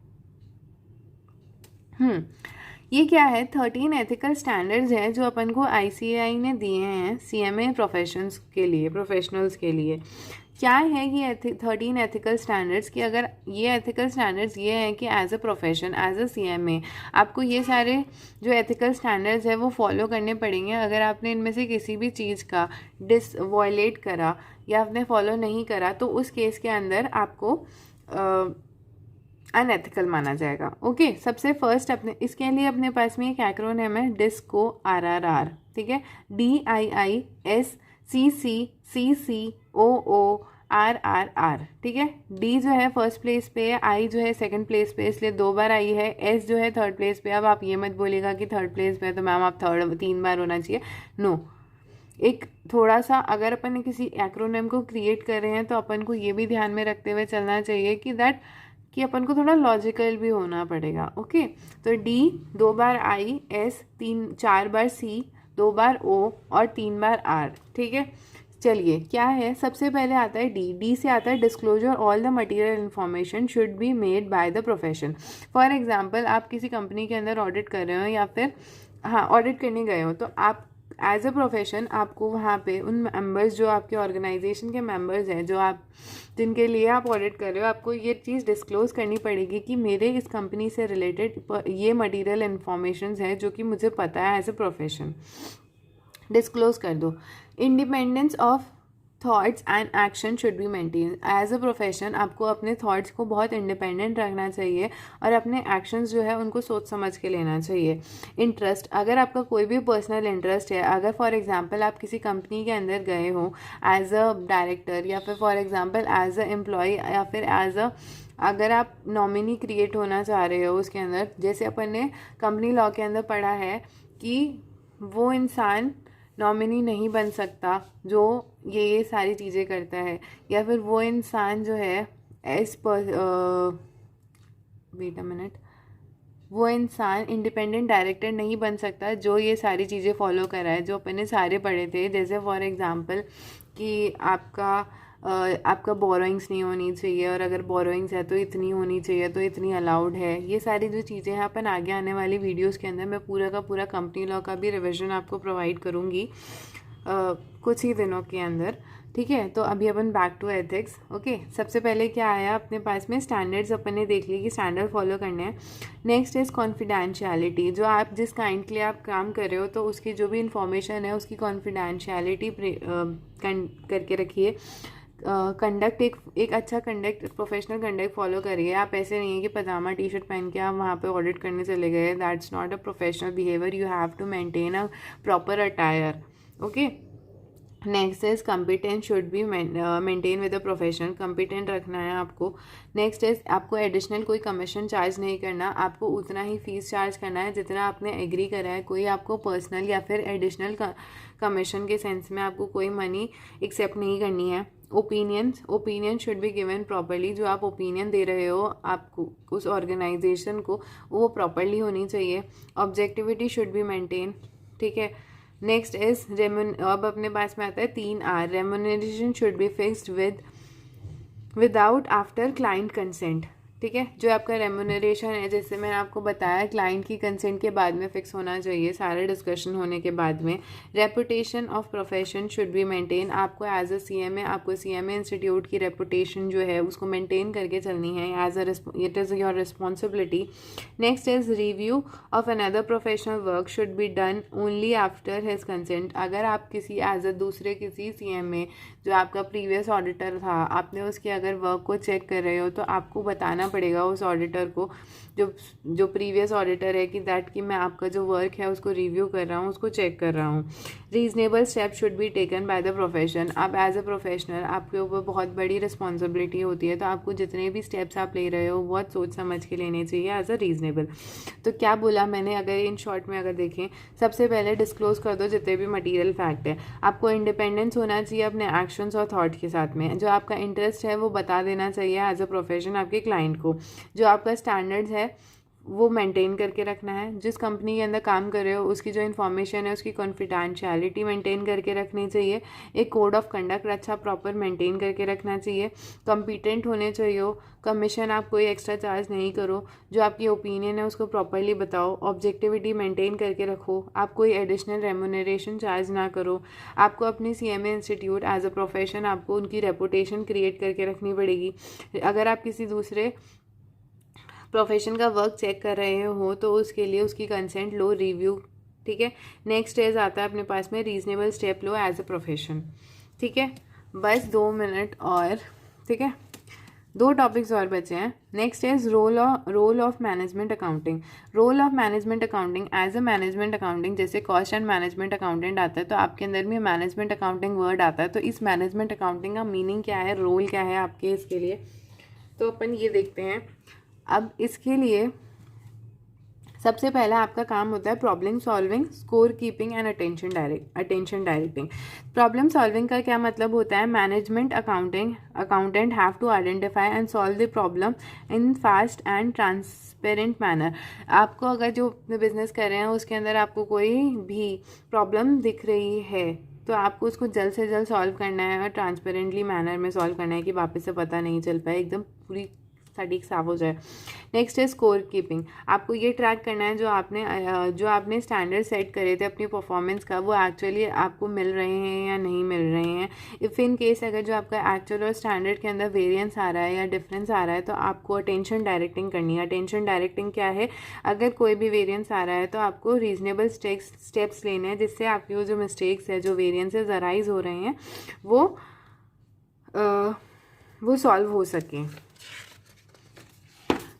ये क्या है, 13 एथिकल स्टैंडर्ड्स हैं जो अपन को ICAI ने दिए हैं CMA प्रोफेशनल्स के लिए। क्या है ये 13 एथिकल स्टैंडर्ड्स की, अगर ये एथिकल स्टैंडर्ड्स ये हैं कि as a profession, as a CMA आपको ये सारे जो एथिकल स्टैंडर्ड्स है वो फॉलो करने पड़ेंगे। अगर आपने इनमें से किसी भी चीज़ का वॉयलेट करा या आपने फॉलो नहीं करा तो उस केस के अंदर आपको अनएथिकल माना जाएगा। ओके, सबसे फर्स्ट अपने इसके लिए अपने पास में एक एक्रोनिम है डिस्को RRR, ठीक है, DIISCCCCOORRR, ठीक है। डी जो है फर्स्ट प्लेस पे है, आई जो है सेकंड प्लेस पे, इसलिए 2 बार आई है। एस जो है थर्ड प्लेस पे। अब आप ये मत बोलेगा कि थर्ड प्लेस पे है तो मैम आप 3 बार होना चाहिए, नो। एक थोड़ा सा अगर अपन ने किसी एक्रोनिम को क्रिएट कर रहे हैं तो अपन को ये भी ध्यान में रखते हुए चलना चाहिए कि अपन को थोड़ा लॉजिकल भी होना पड़ेगा। ओके, तो डी 2 बार आई, एस 4 बार, सी 2 बार, ओ और 3 बार आर, ठीक है। चलिए क्या है, सबसे पहले आता है डी से आता है disclosure all the material information should be made by ड प्रोफेशन। फॉर एग्जांपल आप किसी कंपनी के अंदर ऑडिट कर रहे हो या फिर ऑडिट करने गए हो, तो आप एज अ प्रोफेशन आपको वहाँ पे उन मेंबर्स जो आपके ऑर्गेनाइजेशन के मेंबर्स हैं, जो आप जिनके लिए आप ऑडिट कर रहे हो, आपको ये चीज़ डिस्क्लोज करनी पड़ेगी कि मेरे इस कंपनी से रिलेटेड ये मटेरियल इन्फॉर्मेशन है जो कि मुझे पता है एज अ प्रोफेशन, डिस्क्लोज कर दो। Independence of thoughts and action should be maintain. As a profession आपको अपने थॉट्स को बहुत इंडिपेंडेंट रखना चाहिए और अपने एक्शंस जो है उनको सोच समझ के लेना चाहिए। इंटरेस्ट, अगर आपका कोई भी पर्सनल इंटरेस्ट है, अगर फॉर एग्जांपल आप किसी कंपनी के अंदर गए हो एज अ डायरेक्टर या फिर for example as a employ या फिर अगर आप नॉमिनी क्रिएट होना चाह रहे हो उसके अंदर, जैसे अपन ने कंपनी लॉ के अंदर पढ़ा है कि वो इंसान नॉमिनी नहीं बन सकता जो ये सारी चीज़ें करता है, या फिर वो इंसान जो है वेट अ मिनट, वो इंसान इंडिपेंडेंट डायरेक्टर नहीं बन सकता जो ये सारी चीज़ें फॉलो कर रहा है, जो अपने सारे पढ़े थे। जैसे फॉर एग्जांपल कि आपका बोरोइंग्स नहीं होनी चाहिए, और अगर बोरोइंग्स है तो इतनी होनी चाहिए, तो इतनी अलाउड है। ये सारी जो चीज़ें हैं अपन आगे आने वाली वीडियोस के अंदर मैं पूरा का पूरा कंपनी लॉ का भी रिविजन आपको प्रोवाइड करूँगी कुछ ही दिनों के अंदर, ठीक है। तो अभी अपन बैक टू एथिक्स। ओके, सबसे पहले क्या आया अपने पास में, स्टैंडर्ड्स अपन ने देख ली कि स्टैंडर्ड फॉलो करने हैं। नेक्स्ट इज़ कॉन्फिडेंशियलिटी, जो आप जिस काइंड के लिए आप काम कर रहे हो तो उसकी जो भी इंफॉर्मेशन है उसकी कॉन्फिडेंशियलिटी करके रखिए। कंडक्ट एक अच्छा कंडक्ट, प्रोफेशनल कंडक्ट फॉलो करिए। आप ऐसे नहीं है कि पजामा टी शर्ट पहन के आप वहाँ पे ऑडिट करने चले गए, that's not a professional behaviour, you have to maintain a proper attire. Okay, next is competence should be maintain with a professional, competent रखना है आपको। नेक्स्ट इज आपको एडिशनल कोई कमीशन चार्ज नहीं करना, आपको उतना ही फीस चार्ज करना है जितना आपने एग्री करा है। कोई आपको पर्सनल या फिर एडिशनल कमीशन के सेंस में आपको कोई मनी एक्सेप्ट नहीं करनी है। Opinion should be given properly, जो आप ओपिनियन दे रहे हो आपको उस ऑर्गेनाइजेशन को, वो प्रॉपरली होनी चाहिए। ऑब्जेक्टिविटी शुड बी मेंटेन, ठीक है। नेक्स्ट इज अब अपने पास में आता है 3R, remuneration should be fixed without after client consent, ठीक है। जो आपका रेम्यूनरेशन है, जैसे मैंने आपको बताया, क्लाइंट की कंसेंट के बाद में फिक्स होना चाहिए, सारे डिस्कशन होने के बाद में। Reputation of profession should be maintain, आपको एज अ CMA आपको CMA इंस्टीट्यूट की रेपुटेशन जो है उसको मेंटेन करके चलनी है, it is your responsibility. Next is review of another professional work should be done only after his consent. अगर आप किसी किसी CMA जो आपका प्रीवियस ऑडिटर था, आपने उसके अगर वर्क को चेक कर रहे हो तो आपको बताना पड़ेगा उस ऑडिटर को, जो प्रीवियस ऑडिटर है, कि मैं आपका जो वर्क है उसको रिव्यू कर रहा हूँ, उसको चेक कर रहा हूँ। Reasonable step should be taken by the profession, आप एज अ प्रोफेशनल आपके ऊपर बहुत बड़ी रिस्पॉन्सिबिलिटी होती है, तो आपको जितने भी स्टेप्स आप ले रहे हो बहुत सोच समझ के लेने चाहिए एज अ रीजनेबल। तो क्या बोला मैंने, अगर इन शॉर्ट में अगर देखें, सबसे पहले डिस्क्लोज कर दो जितने भी मटीरियल फैक्ट है। आपको इंडिपेंडेंस होना चाहिए अपने एक्शंस और थॉट के साथ में। जो आपका इंटरेस्ट है वो बता देना चाहिए एज अ प्रोफेशन आपके क्लाइंट को। जो आपका स्टैंडर्ड्स है वो मेंटेन करके रखना है। जिस कंपनी के अंदर काम कर रहे हो उसकी जो इन्फॉर्मेशन है उसकी कॉन्फिडेंशियलिटी मेंटेन करके रखनी चाहिए। एक कोड ऑफ कंडक्ट अच्छा प्रॉपर मेंटेन करके रखना चाहिए। कॉम्पिटेंट होने चाहिए हो। कमीशन आप कोई एक्स्ट्रा चार्ज नहीं करो। जो आपकी ओपिनियन है उसको प्रॉपरली बताओ। ऑब्जेक्टिविटी मेंटेन करके रखो। आप कोई एडिशनल रेम्यूनरेशन चार्ज ना करो। आपको अपनी CMA institute as a profession आपको उनकी रेपुटेशन क्रिएट करके रखनी पड़ेगी। अगर आप किसी दूसरे प्रोफेशन का वर्क चेक कर रहे हो तो उसके लिए उसकी कंसेंट लो, रिव्यू, ठीक है। नेक्स्ट स्टेज आता है अपने पास में रीजनेबल स्टेप लो एज अ प्रोफेशन, ठीक है। बस 2 मिनट और, ठीक है, 2 टॉपिक्स और बचे हैं। Next is role of management accounting. Role of management accounting as a management accounting, जैसे कॉस्ट एंड मैनेजमेंट अकाउंटेंट आता है तो आपके अंदर भी मैनेजमेंट अकाउंटिंग वर्ड आता है। तो इस मैनेजमेंट अकाउंटिंग का मीनिंग क्या है, रोल क्या है आपके इसके लिए, तो अपन ये देखते हैं। अब इसके लिए सबसे पहला आपका काम होता है problem solving, score keeping and attention directing. Problem solving का क्या मतलब होता है, management accountant have to identify and solve the problem in fast and transparent manner. आपको अगर जो बिजनेस कर रहे हैं उसके अंदर आपको कोई भी प्रॉब्लम दिख रही है तो आपको उसको जल्द से जल्द सॉल्व करना है और ट्रांसपेरेंटली मैनर में सॉल्व करना है कि वापस से पता नहीं चल पाए, एकदम पूरी सटीक साफ हो जाए। नेक्स्ट है स्कोर कीपिंग। आपको ये ट्रैक करना है जो आपने स्टैंडर्ड सेट करे थे अपनी परफॉर्मेंस का, वो एक्चुअली आपको मिल रहे हैं या नहीं मिल रहे हैं। इफ़ इन केस अगर जो आपका एक्चुअल और स्टैंडर्ड के अंदर वेरिएंस आ रहा है या डिफरेंस आ रहा है तो आपको अटेंशन डायरेक्टिंग करनी है। अटेंशन डायरेक्टिंग क्या है, अगर कोई भी वेरिएंस आ रहा है तो आपको रीजनेबल स्टेप्स लेने हैं जिससे आपकी वो जो मिस्टेक्स है, जो वेरिएंसेस अराइज हो रहे हैं वो सॉल्व हो सकें।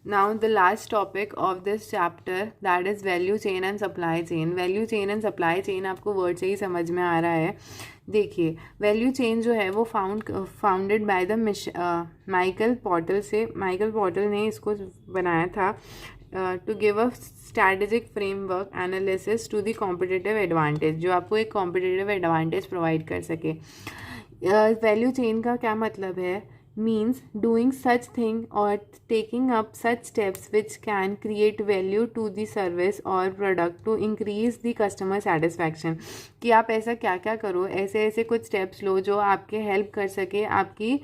Now the last topic of this chapter, that is value chain and supply chain. Value chain and supply chain आपको वर्ड से ही समझ में आ रहा है। देखिए वैल्यू चेन जो है वो founded by the Michael Porter ने इसको बनाया था to give a strategic framework analysis to the competitive advantage, जो आपको एक कॉम्पिटिटिव एडवांटेज प्रोवाइड कर सके। वैल्यू चेन का क्या मतलब है, means doing such thing or taking up such steps which can create value to the service or product to increase the customer satisfaction। कि आप ऐसा क्या क्या करो, ऐसे ऐसे कुछ स्टेप्स लो जो आपके हेल्प कर सके आपकी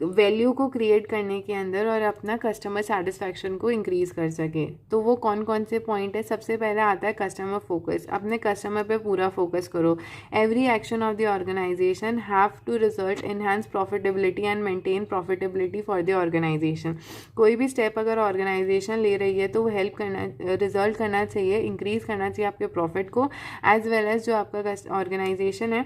वैल्यू को क्रिएट करने के अंदर और अपना कस्टमर सेटिस्फैक्शन को इंक्रीज़ कर सके। तो वो कौन कौन से पॉइंट है, सबसे पहले आता है कस्टमर फोकस। अपने कस्टमर पे पूरा फोकस करो। Every action of the organisation have to result enhance profitability and maintain profitability for the organisation. कोई भी स्टेप अगर ऑर्गेनाइजेशन ले रही है तो वो रिजल्ट करना चाहिए, इंक्रीज़ करना चाहिए आपके प्रॉफिट को, एज वेल एज जो आपका ऑर्गेनाइजेशन है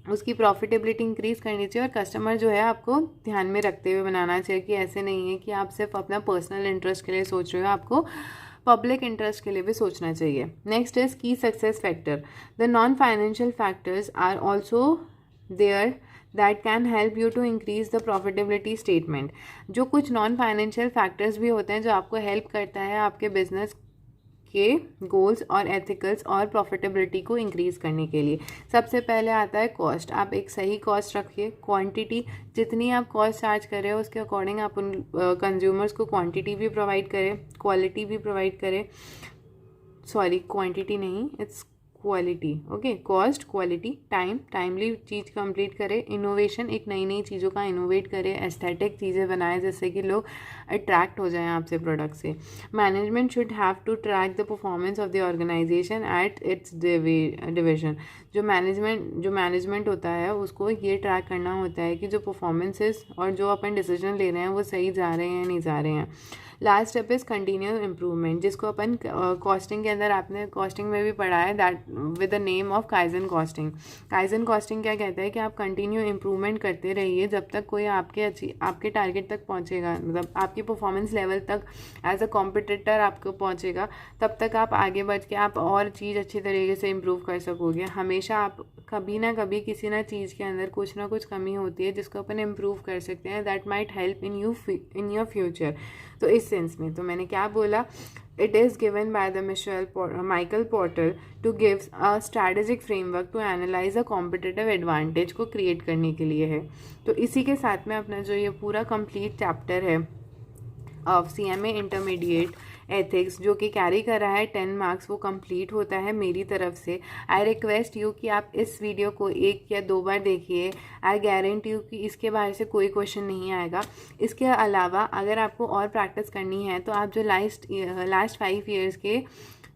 उसकी प्रॉफिटेबिलिटी इंक्रीज़ करनी चाहिए। और कस्टमर जो है आपको ध्यान में रखते हुए बनाना चाहिए कि ऐसे नहीं है कि आप सिर्फ अपना पर्सनल इंटरेस्ट के लिए सोच रहे हो, आपको पब्लिक इंटरेस्ट के लिए भी सोचना चाहिए। Next is key success factor. The non financial factors are also there that can help you to increase the profitability statement. जो कुछ नॉन फाइनेंशियल फैक्टर्स भी होते हैं जो आपको हेल्प करता है आपके बिजनेस के गोल्स और एथिकल्स और प्रॉफिटेबिलिटी को इंक्रीज़ करने के लिए। सबसे पहले आता है कॉस्ट। आप एक सही कॉस्ट रखिए। क्वांटिटी, जितनी आप कॉस्ट चार्ज कर रहे हो उसके अकॉर्डिंग आप उन कंज्यूमर्स को क्वांटिटी भी प्रोवाइड करें, क्वालिटी भी प्रोवाइड करें। सॉरी, क्वांटिटी नहीं, it's quality. Okay, cost, quality, timely cheese complete करे। इनोवेशन, एक नई नई चीज़ों का इनोवेट करे, एस्थेटिक चीज़ें बनाए जिससे कि लोग अट्रैक्ट हो जाएं आपसे प्रोडक्ट से। Management should have to track the performance of the organisation at its division. जो मैनेजमेंट होता है उसको ये ट्रैक करना होता है कि जो परफॉर्मेंसेस और जो अपन डिसीजन ले रहे हैं वो सही जा रहे हैं या नहीं जा रहे हैं। Last step is continuous improvement, जिसको अपन कॉस्टिंग के अंदर, आपने कॉस्टिंग में भी पढ़ा है, that with the name of kaizen costing. Kaizen costing क्या कहता है कि आप कंटिन्यू इम्प्रूवमेंट करते रहिए जब तक कोई आपके टारगेट तक पहुंचेगा, मतलब आपकी परफॉर्मेंस लेवल तक एज अ कॉम्पिटिटर आपको पहुंचेगा, तब तक आप आगे बढ़ के आप और चीज़ अच्छी तरीके से इम्प्रूव कर सकोगे। हमेशा आप कभी ना कभी किसी ना चीज़ के अंदर कुछ ना कुछ कमी होती है जिसको अपन इम्प्रूव कर सकते हैं, that might help in your future. तो इस सेंस में तो मैंने क्या बोला, it is given by the Michael Porter to gives a strategic framework to analyse a competitive advantage को क्रिएट करने के लिए है। तो इसी के साथ में अपना जो ये पूरा कंप्लीट चैप्टर है ऑफ CMA इंटरमीडिएट एथिक्स जो कि कैरी कर रहा है 10 मार्क्स, वो कंप्लीट होता है मेरी तरफ से। आई रिक्वेस्ट यू कि आप इस वीडियो को 1 या 2 बार देखिए। आई गारंटी यू कि इसके बाहर से कोई क्वेश्चन नहीं आएगा। इसके अलावा अगर आपको और प्रैक्टिस करनी है तो आप जो लास्ट 5 ईयर्स के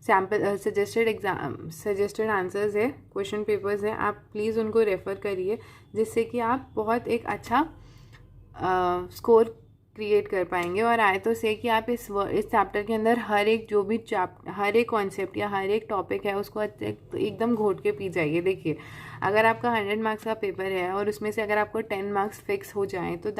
सैम्पल सजेस्टेड आंसर्स है, क्वेश्चन पेपर्स है, आप प्लीज़ उनको रेफ़र करिए, जिससे कि आप बहुत एक अच्छा स्कोर क्रिएट कर पाएंगे। और आए तो से कि आप इस चैप्टर के अंदर हर एक जो भी हर एक कॉन्सेप्ट या हर एक टॉपिक है उसको एकदम घोट के पी जाइए। देखिए, अगर आपका 100 मार्क्स का पेपर है और उसमें से अगर आपको 10 मार्क्स फिक्स हो जाएं तो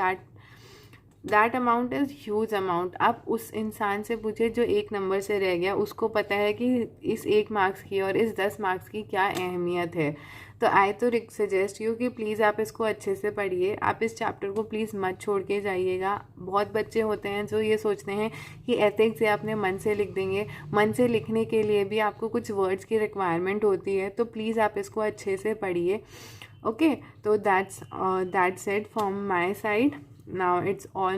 that amount is huge amount. आप उस इंसान से पूछे जो 1 नंबर से रह गया, उसको पता है कि इस 1 मार्क्स की और इस 10 मार्क्स की क्या अहमियत है। तो आई तो सजेस्ट यू कि प्लीज़ आप इसको अच्छे से पढ़िए। आप इस चैप्टर को प्लीज़ मत छोड़ के जाइएगा। बहुत बच्चे होते हैं जो ये सोचते हैं कि एथिक्स या अपने मन से लिख देंगे। मन से लिखने के लिए भी आपको कुछ वर्ड्स की रिक्वायरमेंट होती है, तो प्लीज़ आप इसको अच्छे से पढ़िए। ओके, तो that's it from my side. Now it's all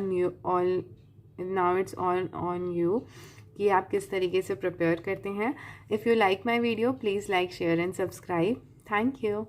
on you कि आप किस तरीके से प्रिपेयर करते हैं। If you like my video please like, share and subscribe. Thank you.